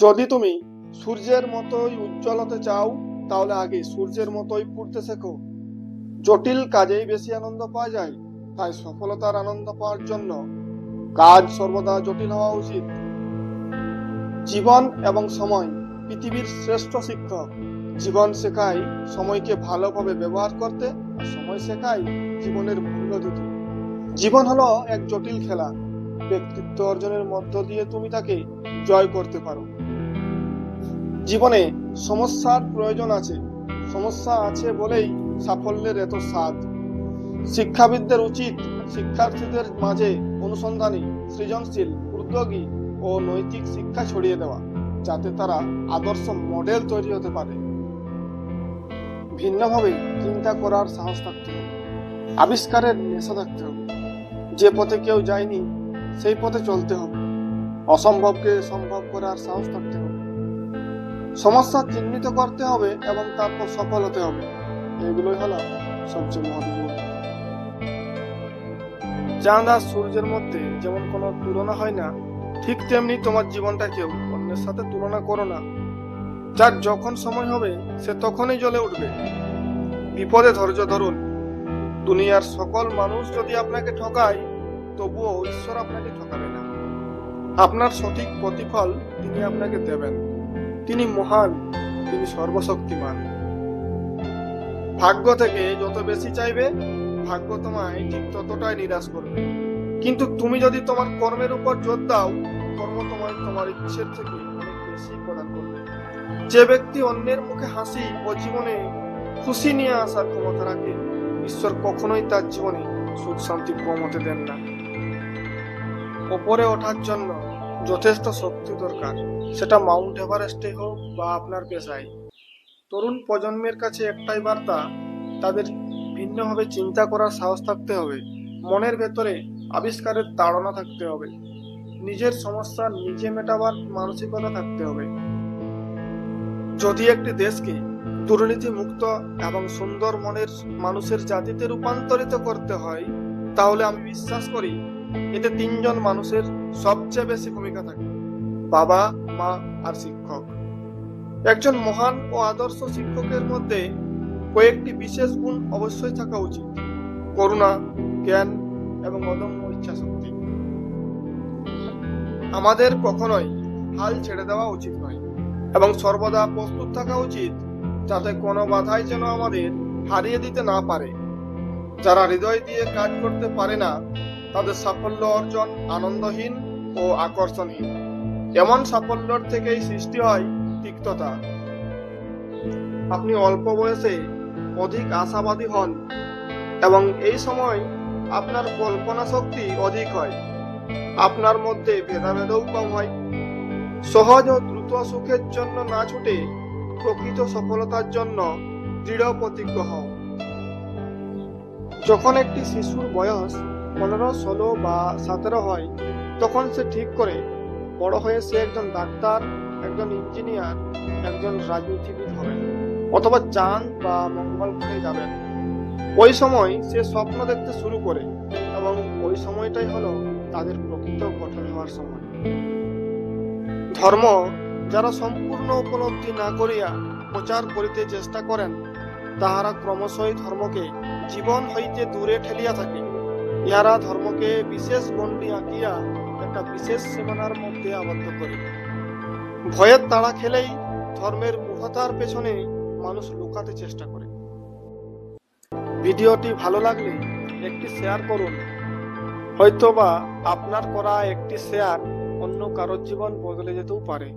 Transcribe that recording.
যদি তুমি সূর্যের মতোই উজ্জ্বল হতে চাও, তাহলে আগে সূর্যের মতোই পড়তে শেখো। জটিল কাজেই বেশি আনন্দ পাওয়া যায়, তাই সফলতার আনন্দ পাওয়ার জন্য কাজ সর্বদা জটিল হওয়া উচিত। জীবন এবং সময় পৃথিবীর শ্রেষ্ঠ শিক্ষক। জীবন শেখায় সময়কে ভালোভাবে ব্যবহার করতে, আর সময় শেখায় জীবনের মূল্য দিতে। জীবন হলো এক জটিল খেলা, ব্যক্তিত্ব অর্জনের মধ্য দিয়ে তুমি তাকে জয় করতে পারো। জীবনে সমস্যার প্রয়োজন আছে, সমস্যা আছে বলেই সাফল্যের এত স্বাদ। শিক্ষাবিদদের উচিত শিক্ষার্থীদের মাঝে অনুসন্ধানী, সৃজনশীল, উদ্যোগী ও নৈতিক শিক্ষা ছড়িয়ে দেওয়া, যাতে তারা আদর্শ মডেল তৈরি হতে পারে। ভিন্নভাবে চিন্তা করার সাহস থাকতে হবে, আবিষ্কারের নেশা থাকতে হবে। যে পথে কেউ যায়নি সেই পথে চলতে হবে। অসম্ভবকে সম্ভব করার সাহস থাকতে হবে। সমস্যা চিহ্নিত করতে হবে এবং তারপর সফল হতে হবে। এগুলোই হলো সবচেয়ে মহত্বপূর্ণ। চাঁদ আর সূর্যের মধ্যে যেমন কোনো তুলনা হয় না, ঠিক তেমনি তোমার জীবনটা কেউ অন্যের সাথে তুলনা করো না। যার যখন সময় হবে সে তখনই জ্বলে উঠবে। বিপদে ধৈর্য ধরুন। দুনিয়ার সকল মানুষ যদি আপনাকে ঠকায়, তবুও ঈশ্বর আপনাকে ঠকাবে না। আপনার সঠিক প্রতিফল তিনি আপনাকে দেবেন। তিনি মহান, তিনি সর্বশক্তিমান। ভাগ্য থেকে যত বেশি চাইবে, ভাগ্য তোমায় ঠিক ততটাই নিরাশ করবে। কিন্তু তুমি যদি তোমার কর্মের উপর জোর দাও, কর্ম তোমায় তোমার ইচ্ছের থেকে অনেক বেশি প্রদান করবে। যে ব্যক্তি অন্যের মুখে হাসি ও জীবনে খুশি নিয়ে আসার ক্ষমতা রাখে, ঈশ্বর কখনোই তার জীবনে সুখ শান্তি কম হতে দেন না। ওপরে ওঠার জন্য যথেষ্ট শক্তি দরকার, সেটা মাউন্ট এভারেস্টে হোক বা আপনার পেশায়। তরুণ প্রজন্মের কাছে একটাই বার্তা, তাদের ভিন্নভাবে চিন্তা করার সাহস থাকতে হবে। মনের ভেতরে আবিষ্কারের তাড়না থাকতে হবে। নিজের সমস্যা নিজে মেটাবার মানসিকতা থাকতে হবে। যদি একটি দেশকে দুর্নীতি মুক্ত এবং সুন্দর মনের মানুষের জাতিতে রূপান্তরিত করতে হয়, তাহলে আমি বিশ্বাস করি এতে তিনজন মানুষের সবচেয়ে বেশি ভূমিকা থাকে: বাবা, মা আর শিক্ষক। একজন মহান ও আদর্শ শিক্ষকের মধ্যে কয়েকটি বিশেষ গুণ অবশ্যই থাকা উচিত: করুণা, জ্ঞান এবং অদম্য ইচ্ছাশক্তি। আমাদের কখনোই হাল ছেড়ে দেওয়া উচিত নয় এবং সর্বদা প্রস্তুত থাকা উচিত, যাতে কোনো বাধাই যেন আমাদের হারিয়ে দিতে না পারে। যারা হৃদয় দিয়ে কাজ করতে পারে না, তাদের সাফল্য অর্জন আনন্দহীন ও আকর্ষণহীন। এমন সাফল্যের থেকেই সৃষ্টি হয় তিক্ততা। আপনি অল্প বয়সে অধিক আশাবাদী হন এবং এই সময় আপনার কল্পনা শক্তি অধিক হয়। আপনার মধ্যে ভেদাভেদও কম হয়। সহজ ও দ্রুত সুখের জন্য না ছুটে প্রকৃত সফলতার জন্য দৃঢ় প্রতিজ্ঞ হও। যখন একটি শিশুর বয়স 15, 16 বা 17 হয়, তখন সে ঠিক করে বড় হয়ে সে একজন ডাক্তার, একজন ইঞ্জিনিয়ার, একজন রাজনীতিবিদ হবেন, অথবা চাঁদ বা মঙ্গল গ্রহে যাবেন। ওই সময় সে স্বপ্ন দেখতে শুরু করে এবং ওই সময়টাই হলো তাদের প্রকৃত গঠন হওয়ার সময়। ধর্ম যারা সম্পূর্ণ উপলব্ধি না করিয়া প্রচার করিতে চেষ্টা করেন, তাহারা ক্রমশই ধর্মকে জীবন হইতে দূরে ঠেলিয়া থাকে। ইহারা ধর্মকে বিশেষ গণ্ডি আঁকিয়া একটা বিশেষ সীমানার মধ্যে আবদ্ধ করে। ভয়ের তাড়া খেলেই ধর্মের মূঢ়তার পেছনে মানুষ লুকাতে চেষ্টা করে। ভিডিওটি ভালো লাগলে একটি শেয়ার করুন। হয়তোবা আপনার করা একটি শেয়ার অন্য কারোর জীবন বদলে যেতেও পারে।